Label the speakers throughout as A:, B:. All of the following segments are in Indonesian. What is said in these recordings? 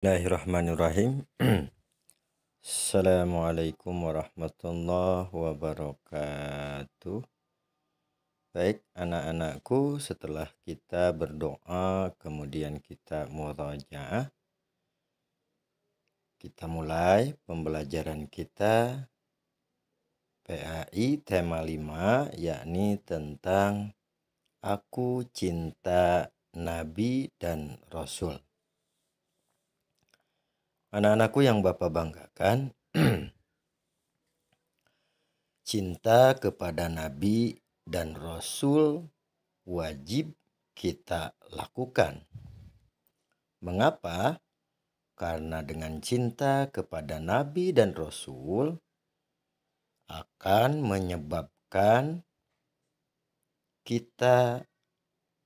A: Bismillahirrahmanirrahim. Assalamualaikum warahmatullahi wabarakatuh. Baik anak-anakku, setelah kita berdoa kemudian kita murajaah, kita mulai pembelajaran kita PAI tema 5, yakni tentang Aku Cinta Nabi dan Rasul. Anak-anakku yang Bapak banggakan, cinta kepada Nabi dan Rasul wajib kita lakukan. Mengapa? Karena dengan cinta kepada Nabi dan Rasul akan menyebabkan kita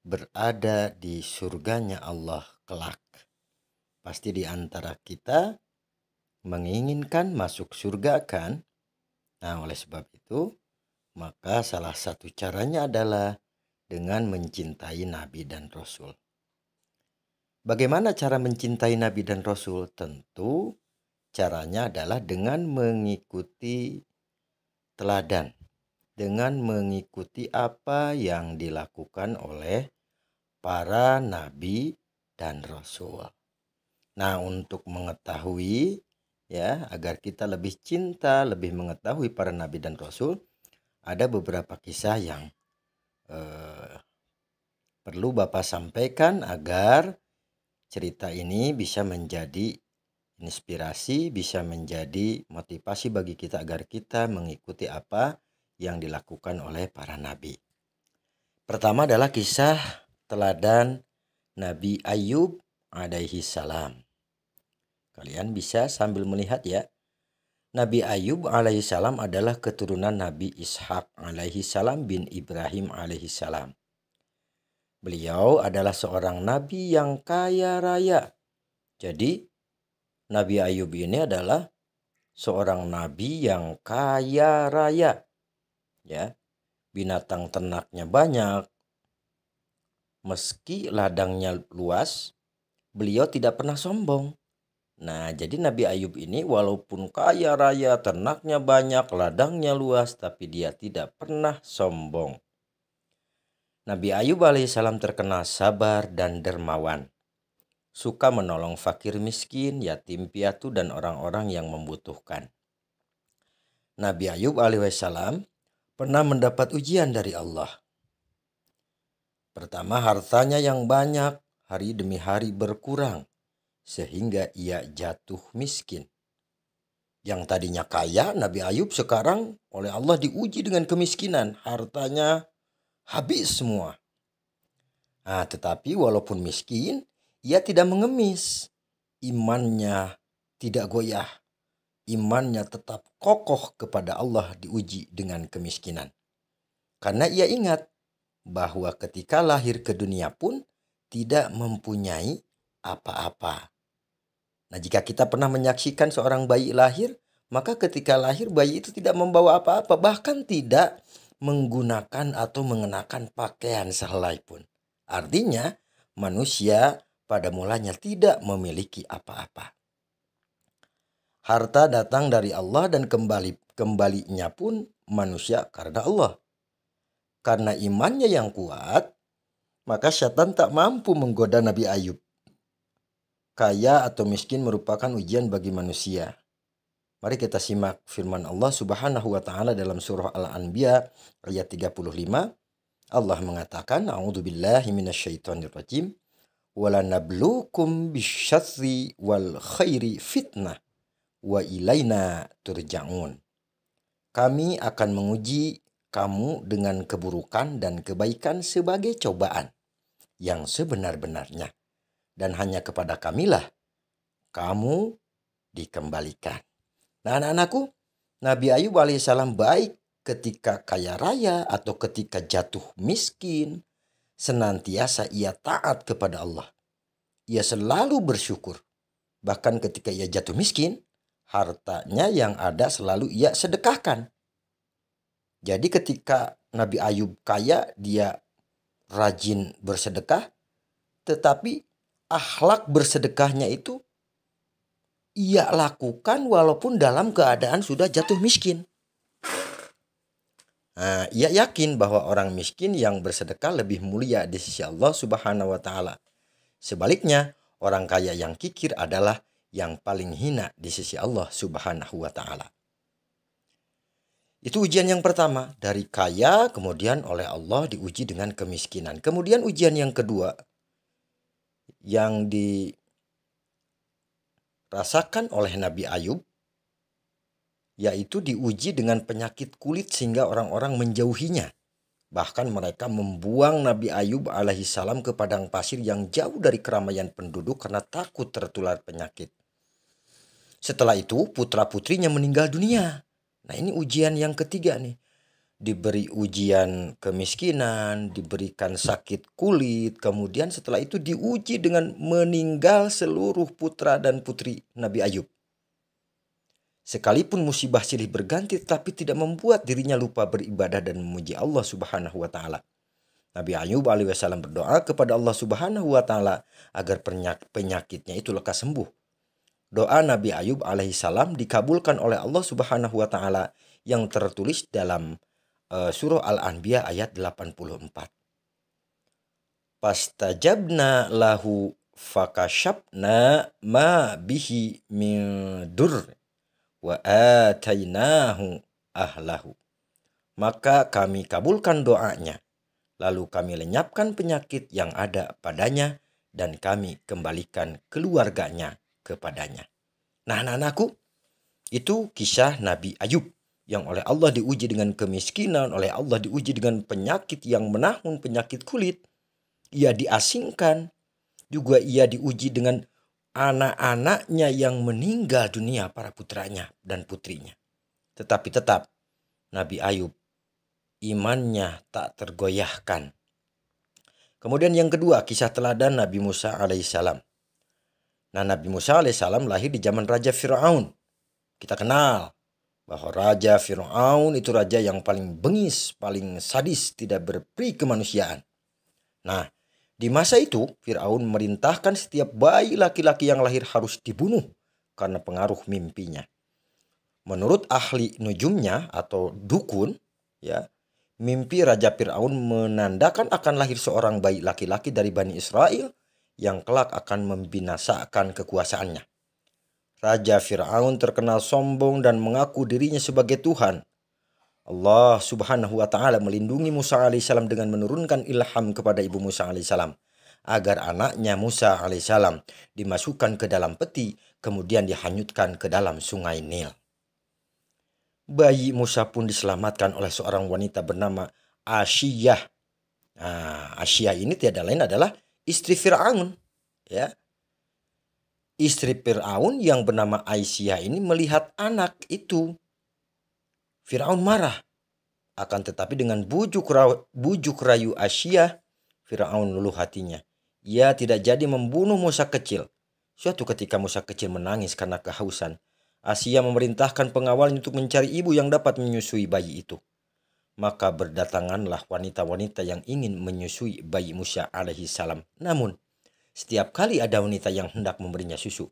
A: berada di surganya Allah kelak. Pasti di antara kita menginginkan masuk surga kan? Nah, oleh sebab itu, maka salah satu caranya adalah dengan mencintai Nabi dan Rasul. Bagaimana cara mencintai Nabi dan Rasul? Tentu caranya adalah dengan mengikuti teladan, dengan mengikuti apa yang dilakukan oleh para Nabi dan Rasul. Nah, untuk mengetahui agar kita lebih cinta, lebih mengetahui para Nabi dan Rasul, ada beberapa kisah yang perlu Bapak sampaikan agar cerita ini bisa menjadi inspirasi, bisa menjadi motivasi bagi kita agar kita mengikuti apa yang dilakukan oleh para nabi. Pertama adalah kisah teladan Nabi Ayub alaihi salam. Kalian bisa sambil melihat ya. Nabi Ayub alaihi salam adalah keturunan Nabi Ishak alaihi salam bin Ibrahim alaihi salam. Beliau adalah seorang nabi yang kaya raya. Jadi Nabi Ayub ini adalah seorang nabi yang kaya raya. Ya, binatang ternaknya banyak. Meski ladangnya luas, beliau tidak pernah sombong. Nah, jadi Nabi Ayub ini walaupun kaya raya, ternaknya banyak, ladangnya luas, tapi dia tidak pernah sombong. Nabi Ayub alaihissalam terkenal sabar dan dermawan. Suka menolong fakir miskin, yatim piatu, dan orang-orang yang membutuhkan. Nabi Ayub alaihissalam pernah mendapat ujian dari Allah. Pertama, hartanya yang banyak hari demi hari berkurang, sehingga ia jatuh miskin. Yang tadinya kaya, Nabi Ayub sekarang oleh Allah diuji dengan kemiskinan. Hartanya habis semua. Nah, tetapi walaupun miskin, ia tidak mengemis. Imannya tidak goyah. Imannya tetap kokoh kepada Allah diuji dengan kemiskinan. Karena ia ingat bahwa ketika lahir ke dunia pun tidak mempunyai apa-apa. Nah, jika kita pernah menyaksikan seorang bayi lahir, maka ketika lahir bayi itu tidak membawa apa-apa, bahkan tidak menggunakan atau mengenakan pakaian sehelai pun. Artinya manusia pada mulanya tidak memiliki apa-apa. Harta datang dari Allah dan kembalinya pun manusia karena Allah. Karena imannya yang kuat, maka syaitan tak mampu menggoda Nabi Ayub. Kaya atau miskin merupakan ujian bagi manusia. Mari kita simak firman Allah Subhanahu wa taala dalam surah Al-Anbiya ayat 35. Allah mengatakan, A'udzubillahi minasyaitonirrajim. Walanabluukum bisyarri wal khairi fitnah wa ilaina turja'un. Kami akan menguji kamu dengan keburukan dan kebaikan sebagai cobaan yang sebenar-benarnya. Dan hanya kepada kamilah kamu dikembalikan. Nah, anak-anakku, Nabi Ayub alaihissalam baik ketika kaya raya atau ketika jatuh miskin. Senantiasa ia taat kepada Allah. Ia selalu bersyukur. Bahkan ketika ia jatuh miskin, hartanya yang ada selalu ia sedekahkan. Jadi ketika Nabi Ayub kaya, dia rajin bersedekah, tetapi akhlak bersedekahnya itu ia lakukan walaupun dalam keadaan sudah jatuh miskin. Nah, ia yakin bahwa orang miskin yang bersedekah lebih mulia di sisi Allah Subhanahu wa taala. Sebaliknya, orang kaya yang kikir adalah yang paling hina di sisi Allah Subhanahu wa taala. Itu ujian yang pertama, dari kaya kemudian oleh Allah diuji dengan kemiskinan. Kemudian ujian yang kedua yang dirasakan oleh Nabi Ayub, yaitu diuji dengan penyakit kulit sehingga orang-orang menjauhinya. Bahkan mereka membuang Nabi Ayub alaihissalam ke padang pasir yang jauh dari keramaian penduduk karena takut tertular penyakit. Setelah itu putra-putrinya meninggal dunia. Nah, ini ujian yang ketiga nih. Diberi ujian kemiskinan, diberikan sakit kulit, kemudian setelah itu diuji dengan meninggal seluruh putra dan putri Nabi Ayub. Sekalipun musibah silih berganti, tapi tidak membuat dirinya lupa beribadah dan memuji Allah Subhanahu wa taala. Nabi Ayub alaihissalam berdoa kepada Allah Subhanahu wa taala agar penyakitnya itu lekas sembuh. Doa Nabi Ayub alaihissalam dikabulkan oleh Allah Subhanahu wa taala yang tertulis dalam surah Al-Anbiya ayat 84. Pastajabna lahu fakashapna ma bihi min dur wa atainahu ahlahu. Maka kami kabulkan doanya, lalu kami lenyapkan penyakit yang ada padanya dan kami kembalikan keluarganya kepadanya. Nah, anak-anakku, itu kisah Nabi Ayub yang oleh Allah diuji dengan kemiskinan, oleh Allah diuji dengan penyakit yang menahun, penyakit kulit. Ia diasingkan, juga ia diuji dengan anak-anaknya yang meninggal dunia, para putranya dan putrinya. Tetapi tetap Nabi Ayub imannya tak tergoyahkan. Kemudian yang kedua, kisah teladan Nabi Musa alaihissalam. Nah, Nabi Musa alaihissalam lahir di zaman Raja Fir'aun. Kita kenal bahwa Raja Fir'aun itu raja yang paling bengis, paling sadis, tidak berperi kemanusiaan. Nah, di masa itu Fir'aun memerintahkan setiap bayi laki-laki yang lahir harus dibunuh karena pengaruh mimpinya. Menurut ahli nujumnya atau dukun, ya, mimpi Raja Fir'aun menandakan akan lahir seorang bayi laki-laki dari Bani Israel yang kelak akan membinasakan kekuasaannya. Raja Fir'aun terkenal sombong dan mengaku dirinya sebagai Tuhan. Allah Subhanahu wa taala melindungi Musa alaihissalam dengan menurunkan ilham kepada ibu Musa alaihissalam agar anaknya Musa alaihissalam dimasukkan ke dalam peti kemudian dihanyutkan ke dalam sungai Nil. Bayi Musa pun diselamatkan oleh seorang wanita bernama Asyiyah. Nah, Asyiyah ini tiada lain adalah istri Fir'aun, ya. Istri Fir'aun yang bernama Aisyah ini melihat anak itu. Fir'aun marah. Akan tetapi dengan bujuk rayu Asyiyah, Fir'aun luluh hatinya. Ia tidak jadi membunuh Musa kecil. Suatu ketika Musa kecil menangis karena kehausan. Asyiyah memerintahkan pengawalnya untuk mencari ibu yang dapat menyusui bayi itu. Maka berdatanganlah wanita-wanita yang ingin menyusui bayi Musa alaihissalam. Namun, setiap kali ada wanita yang hendak memberinya susu,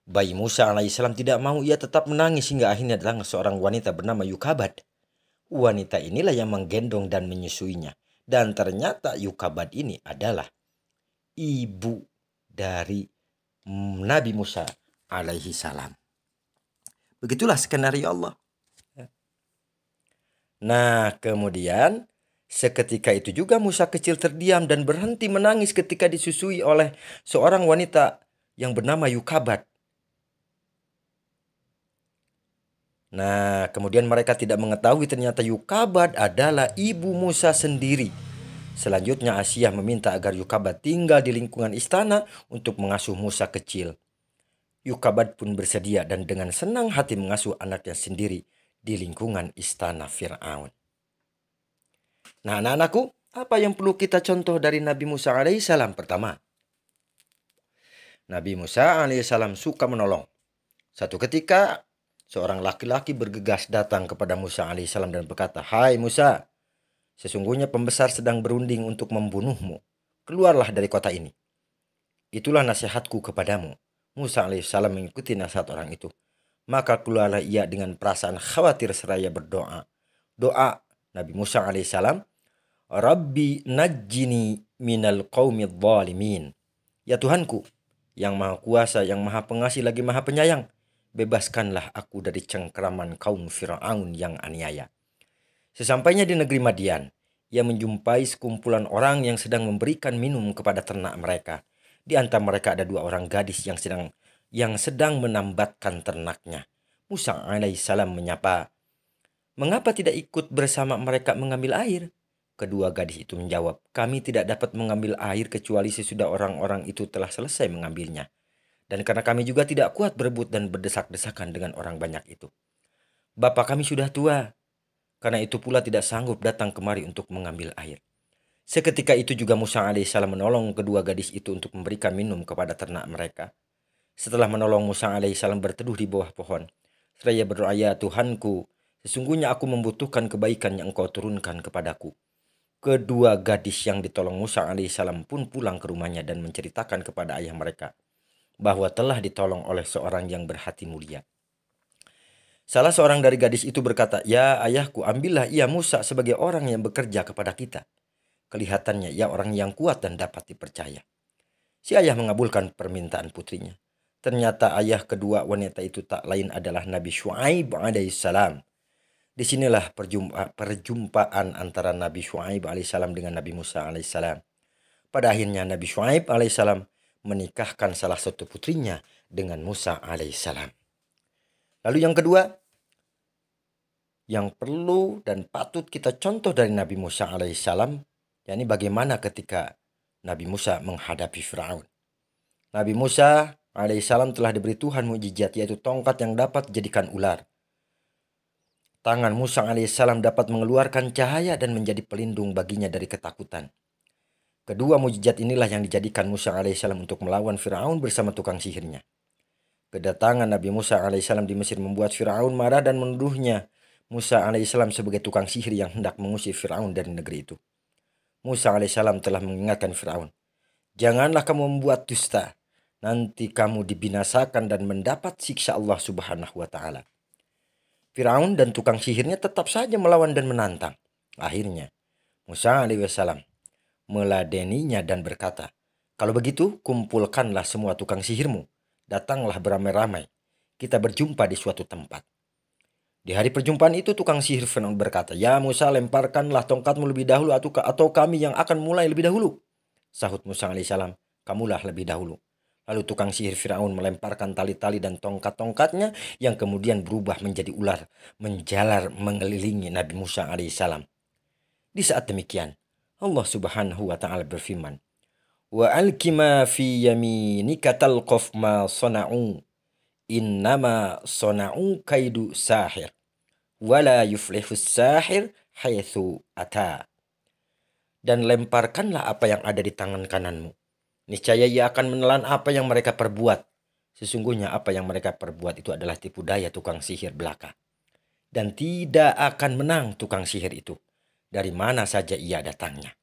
A: bayi Musa alaihissalam tidak mau. Ia tetap menangis hingga akhirnya datang seorang wanita bernama Yukabad. Wanita inilah yang menggendong dan menyusuinya. Dan ternyata Yukabad ini adalah ibu dari Nabi Musa alaihissalam. Begitulah skenario Allah. Nah, kemudian seketika itu juga Musa kecil terdiam dan berhenti menangis ketika disusui oleh seorang wanita yang bernama Yukabad. Nah, kemudian mereka tidak mengetahui ternyata Yukabad adalah ibu Musa sendiri. Selanjutnya Asyiyah meminta agar Yukabad tinggal di lingkungan istana untuk mengasuh Musa kecil. Yukabad pun bersedia dan dengan senang hati mengasuh anaknya sendiri di lingkungan istana Fir'aun. Nah, anak-anakku, apa yang perlu kita contoh dari Nabi Musa alaihissalam? Pertama, Nabi Musa alaihissalam suka menolong. Satu ketika, seorang laki-laki bergegas datang kepada Musa alaihissalam dan berkata, "Hai Musa, sesungguhnya pembesar sedang berunding untuk membunuhmu. Keluarlah dari kota ini. Itulah nasihatku kepadamu. Musa alaihissalam mengikuti nasihat orang itu. Maka keluarlah ia dengan perasaan khawatir seraya berdoa. Doa Nabi Musa alaihissalam, Rabbi najjini minal qaumidh dhalimin. Ya Tuhanku, yang maha kuasa, yang maha pengasih lagi maha penyayang, bebaskanlah aku dari cengkeraman kaum Fir'aun yang aniaya. Sesampainya di negeri Madian, ia menjumpai sekumpulan orang yang sedang memberikan minum kepada ternak mereka. Di antara mereka ada 2 orang gadis yang sedang menambatkan ternaknya. Musa alaihissalam menyapa, "Mengapa tidak ikut bersama mereka mengambil air?" Kedua gadis itu menjawab, "Kami tidak dapat mengambil air kecuali sesudah orang-orang itu telah selesai mengambilnya. Dan karena kami juga tidak kuat berebut dan berdesak-desakan dengan orang banyak itu. Bapak kami sudah tua, karena itu pula tidak sanggup datang kemari untuk mengambil air." Seketika itu juga Musa alaihissalam menolong kedua gadis itu untuk memberikan minum kepada ternak mereka. Setelah menolong, Musa alaihissalam berteduh di bawah pohon. Seraya berdoa, "Ya Tuhanku, sesungguhnya aku membutuhkan kebaikan yang Engkau turunkan kepadaku." Kedua gadis yang ditolong Musa alaihissalam pun pulang ke rumahnya dan menceritakan kepada ayah mereka bahwa telah ditolong oleh seorang yang berhati mulia. Salah seorang dari gadis itu berkata, "Ya ayahku, ambillah ia Musa sebagai orang yang bekerja kepada kita. Kelihatannya ia orang yang kuat dan dapat dipercaya." Si ayah mengabulkan permintaan putrinya. Ternyata ayah kedua wanita itu tak lain adalah Nabi Syuaib alaihissalam. Disinilah perjumpaan antara Nabi Syuaib alaihissalam dengan Nabi Musa alaihissalam. Pada akhirnya Nabi Syuaib alaihissalam menikahkan salah satu putrinya dengan Musa alaihissalam. Lalu yang kedua, yang perlu dan patut kita contoh dari Nabi Musa alaihissalam, yakni bagaimana ketika Nabi Musa menghadapi Firaun. Nabi Musa alaihissalam telah diberi Tuhan mukjizat, yaitu tongkat yang dapat dijadikan ular. Tangan Musa alaihissalam dapat mengeluarkan cahaya dan menjadi pelindung baginya dari ketakutan. Kedua mukjizat inilah yang dijadikan Musa alaihissalam untuk melawan Firaun bersama tukang sihirnya. Kedatangan Nabi Musa alaihissalam di Mesir membuat Firaun marah dan menuduhnya Musa alaihissalam sebagai tukang sihir yang hendak mengusir Firaun dari negeri itu. Musa alaihissalam telah mengingatkan Firaun, "Janganlah kamu membuat dusta, nanti kamu dibinasakan dan mendapat siksa Allah Subhanahu wa Ta'ala." Firaun dan tukang sihirnya tetap saja melawan dan menantang. Akhirnya Musa alaihissalam meladeninya dan berkata, "Kalau begitu kumpulkanlah semua tukang sihirmu, datanglah beramai-ramai, kita berjumpa di suatu tempat." Di hari perjumpaan itu tukang sihir Firaun berkata, "Ya Musa, lemparkanlah tongkatmu lebih dahulu atau kami yang akan mulai lebih dahulu." Sahut Musa alaihissalam, "Kamulah lebih dahulu." Lalu tukang sihir Firaun melemparkan tali-tali dan tongkat-tongkatnya yang kemudian berubah menjadi ular menjalar mengelilingi Nabi Musa alaihissalam. Di saat demikian, Allah Subhanahu wa Ta'ala berfirman, "Wa alqi ma fi yaminika talqaf ma sana'u, innama sana'u kaidu sahir, wala yuflihus sahir haitsu ata." Dan lemparkanlah apa yang ada di tangan kananmu. Niscaya ia akan menelan apa yang mereka perbuat. Sesungguhnya apa yang mereka perbuat itu adalah tipu daya tukang sihir belaka. Dan tidak akan menang tukang sihir itu, dari mana saja ia datangnya.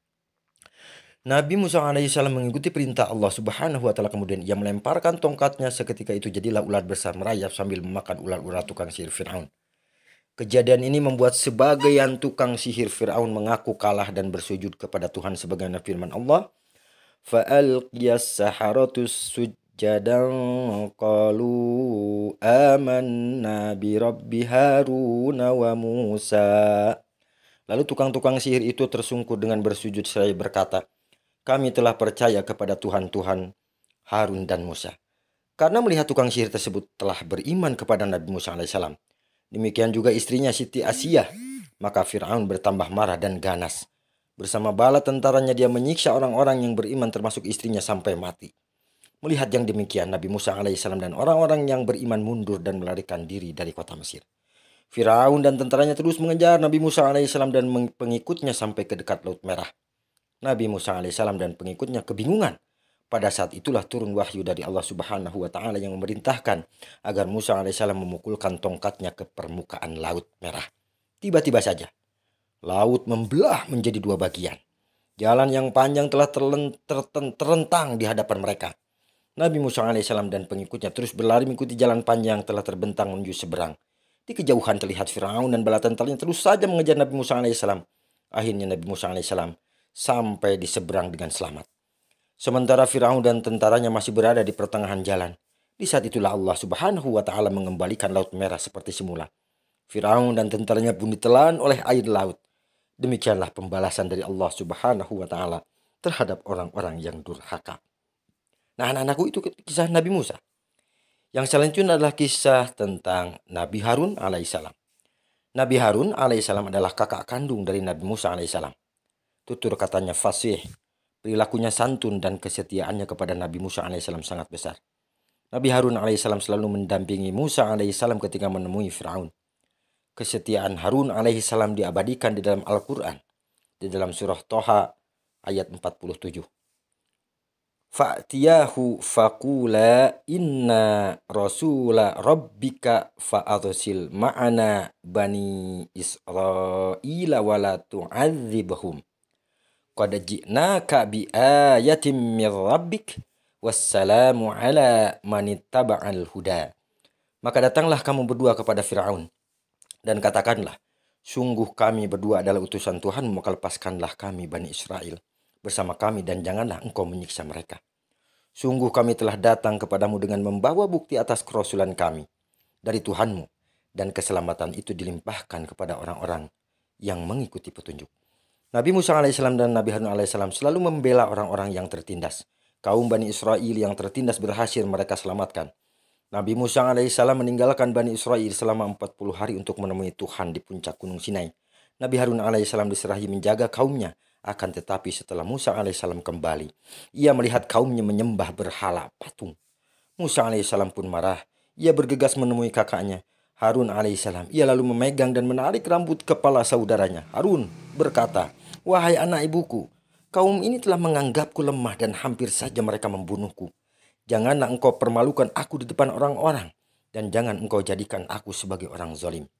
A: Nabi Musa alaihissalam mengikuti perintah Allah Subhanahu wa Ta'ala, kemudian ia melemparkan tongkatnya. Seketika itu jadilah ular besar merayap sambil memakan ular-ular tukang sihir Firaun. Kejadian ini membuat sebagian tukang sihir Firaun mengaku kalah dan bersujud kepada Tuhan sebagaimana firman Allah, "Fa'alqiyas saharatus sujjadan qalu amanna bi rabbi Haruna wa Musa." Lalu tukang-tukang sihir itu tersungkur dengan bersujud seraya berkata, "Kami telah percaya kepada Tuhan-Tuhan Harun dan Musa." Karena melihat tukang sihir tersebut telah beriman kepada Nabi Musa alaihissalam, demikian juga istrinya Siti Asiyah, maka Firaun bertambah marah dan ganas. Bersama bala tentaranya dia menyiksa orang-orang yang beriman termasuk istrinya sampai mati. Melihat yang demikian, Nabi Musa alaihissalam dan orang-orang yang beriman mundur dan melarikan diri dari kota Mesir. Firaun dan tentaranya terus mengejar Nabi Musa alaihissalam dan pengikutnya sampai ke dekat Laut Merah. Nabi Musa alaihissalam dan pengikutnya kebingungan. Pada saat itulah turun wahyu dari Allah Subhanahu wa Ta'ala yang memerintahkan agar Musa alaihissalam memukulkan tongkatnya ke permukaan Laut Merah. Tiba-tiba saja laut membelah menjadi 2 bagian. Jalan yang panjang telah terentang di hadapan mereka. Nabi Musa alaihissalam dan pengikutnya terus berlari mengikuti jalan panjang telah terbentang menuju seberang. Di kejauhan terlihat Firaun dan bala tentaranya terus saja mengejar Nabi Musa alaihissalam. Akhirnya Nabi Musa alaihissalam sampai di seberang dengan selamat. Sementara Firaun dan tentaranya masih berada di pertengahan jalan. Di saat itulah Allah Subhanahu wa Ta'ala mengembalikan Laut Merah seperti semula. Firaun dan tentaranya pun ditelan oleh air laut. Demikianlah pembalasan dari Allah Subhanahu wa Ta'ala terhadap orang-orang yang durhaka. Nah, anak-anakku, itu kisah Nabi Musa. Yang selanjutnya adalah kisah tentang Nabi Harun alaihissalam. Nabi Harun alaihissalam adalah kakak kandung dari Nabi Musa alaihissalam. Tutur katanya fasih, perilakunya santun dan kesetiaannya kepada Nabi Musa alaihissalam sangat besar. Nabi Harun alaihissalam selalu mendampingi Musa alaihissalam ketika menemui Firaun. Kesetiaan Harun alaihissalam diabadikan di dalam Al-Quran, di dalam surah Toha ayat 47. Fa'tiyahu faqula inna rasula rabbika fa'arsil ma'ana bani Israila wala tu'adzibhum. Qad ji'naka biayatin min rabbik wassalamu ala manittaba'al huda. Maka datanglah kamu berdua kepada Firaun dan katakanlah, sungguh kami berdua adalah utusan Tuhan, maka lepaskanlah kami Bani Israel bersama kami dan janganlah engkau menyiksa mereka. Sungguh kami telah datang kepadamu dengan membawa bukti atas kerasulan kami dari Tuhanmu, dan keselamatan itu dilimpahkan kepada orang-orang yang mengikuti petunjuk. Nabi Musa alaihissalam dan Nabi Harun alaihissalam selalu membela orang-orang yang tertindas. Kaum Bani Israel yang tertindas berhasil mereka selamatkan. Nabi Musa alaihissalam meninggalkan Bani Israel selama 40 hari untuk menemui Tuhan di puncak Gunung Sinai. Nabi Harun alaihissalam diserahi menjaga kaumnya. Akan tetapi setelah Musa alaihissalam kembali, ia melihat kaumnya menyembah berhala patung. Musa alaihissalam pun marah. Ia bergegas menemui kakaknya Harun alaihissalam. Ia lalu memegang dan menarik rambut kepala saudaranya. Harun berkata, "Wahai anak ibuku, kaum ini telah menganggapku lemah dan hampir saja mereka membunuhku. Janganlah engkau permalukan aku di depan orang-orang, dan jangan engkau jadikan aku sebagai orang zalim."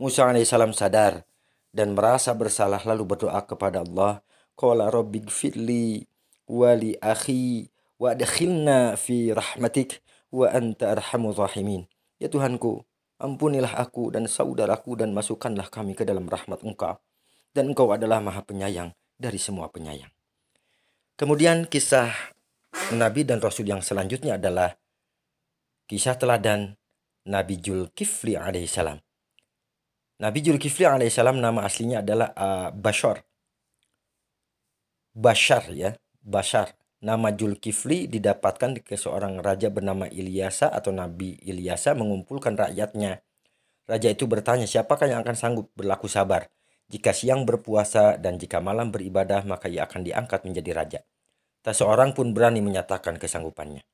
A: Musa alaihissalam sadar dan merasa bersalah lalu berdoa kepada Allah. Qala rabbighfirli wa li akhi wa adkhilna fi rahmatik wa anta arhamur rahimin. Ya Tuhanku, ampunilah aku dan saudaraku dan masukkanlah kami ke dalam rahmat Engkau. Dan Engkau adalah Maha Penyayang dari semua penyayang. Kemudian kisah Nabi dan Rasul yang selanjutnya adalah kisah teladan Nabi Zulkifli alaihissalam. Nabi Zulkifli alaihissalam nama aslinya adalah Bashar. Bashar. Nama Zulkifli didapatkan ke seorang raja bernama Ilyasa atau Nabi Ilyasa mengumpulkan rakyatnya. Raja itu bertanya, siapakah yang akan sanggup berlaku sabar? Jika siang berpuasa dan jika malam beribadah, maka ia akan diangkat menjadi raja. Tak seorang pun berani menyatakan kesanggupannya.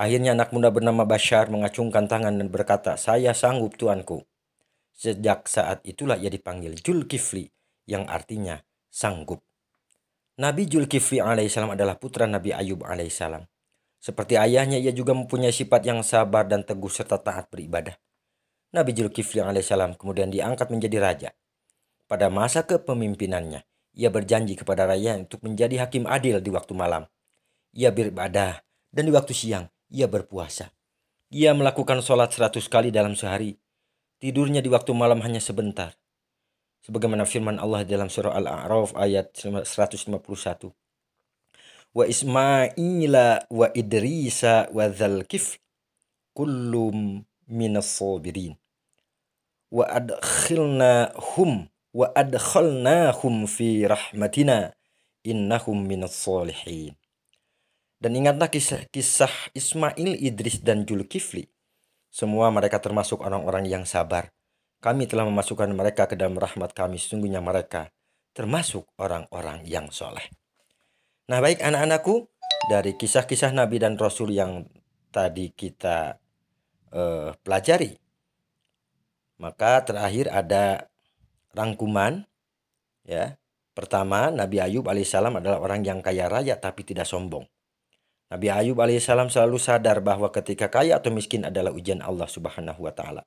A: Akhirnya anak muda bernama Bashar mengacungkan tangan dan berkata, "Saya sanggup Tuanku." Sejak saat itulah ia dipanggil Zulkifli, yang artinya sanggup. Nabi Zulkifli alaihissalam adalah putra Nabi Ayub alaihissalam. Seperti ayahnya, ia juga mempunyai sifat yang sabar dan teguh serta taat beribadah. Nabi Zulkifli alaihissalam kemudian diangkat menjadi raja. Pada masa kepemimpinannya, ia berjanji kepada rakyat untuk menjadi hakim adil di waktu malam. Ia beribadah dan di waktu siang ia berpuasa. Ia melakukan sholat 100 kali dalam sehari. Tidurnya di waktu malam hanya sebentar. Sebagaimana firman Allah dalam surah Al-A'raf ayat 151. Wa Ismaila wa Idrisa wa Dzalkifl kullum minas sabirin. Wa adkhalnahum fi rahmatina innahum minas salihin. Dan ingatlah kisah Ismail, Idris dan Zulkifli. Semua mereka termasuk orang-orang yang sabar. Kami telah memasukkan mereka ke dalam rahmat kami. Sesungguhnya mereka termasuk orang-orang yang soleh. Nah, baik anak-anakku, dari kisah-kisah Nabi dan Rasul yang tadi kita pelajari, maka terakhir ada rangkuman. Ya, pertama, Nabi Ayub alaihissalam adalah orang yang kaya raya tapi tidak sombong. Nabi Ayub alaihissalam selalu sadar bahwa ketika kaya atau miskin adalah ujian Allah Subhanahu wa Ta'ala.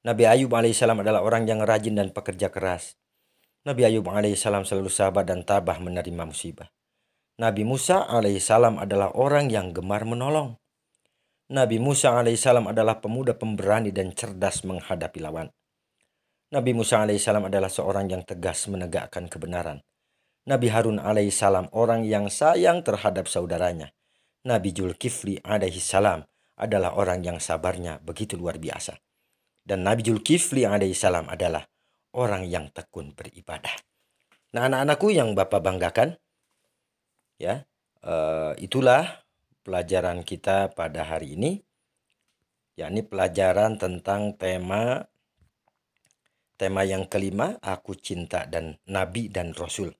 A: Nabi Ayub alaihissalam adalah orang yang rajin dan pekerja keras. Nabi Ayub alaihissalam selalu sabar dan tabah menerima musibah. Nabi Musa alaihissalam adalah orang yang gemar menolong. Nabi Musa alaihissalam adalah pemuda pemberani dan cerdas menghadapi lawan. Nabi Musa alaihissalam adalah seorang yang tegas menegakkan kebenaran. Nabi Harun alaihissalam orang yang sayang terhadap saudaranya. Nabi Zulkifli alaihissalam adalah orang yang sabarnya begitu luar biasa. Dan Nabi Zulkifli alaihissalam adalah orang yang tekun beribadah. Nah, anak-anakku yang Bapak banggakan, ya, itulah pelajaran kita pada hari ini, yakni pelajaran tentang tema yang kelima, aku cinta dan Nabi dan Rasul.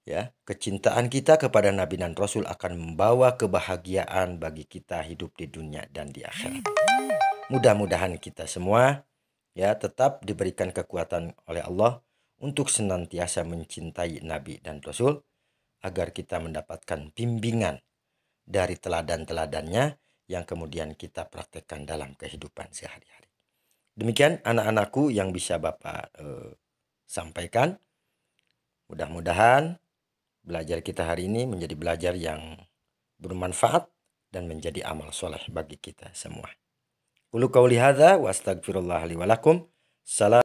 A: Ya, kecintaan kita kepada Nabi dan Rasul akan membawa kebahagiaan bagi kita hidup di dunia dan di akhirat. Mudah-mudahan kita semua ya tetap diberikan kekuatan oleh Allah untuk senantiasa mencintai Nabi dan Rasul, agar kita mendapatkan bimbingan dari teladan-teladannya yang kemudian kita praktekkan dalam kehidupan sehari-hari. Demikian anak-anakku yang bisa Bapak sampaikan. Mudah-mudahan belajar kita hari ini menjadi belajar yang bermanfaat dan menjadi amal soleh bagi kita semua. Qulu qauli hadza wa astaghfirullah li wa lakum. Salam.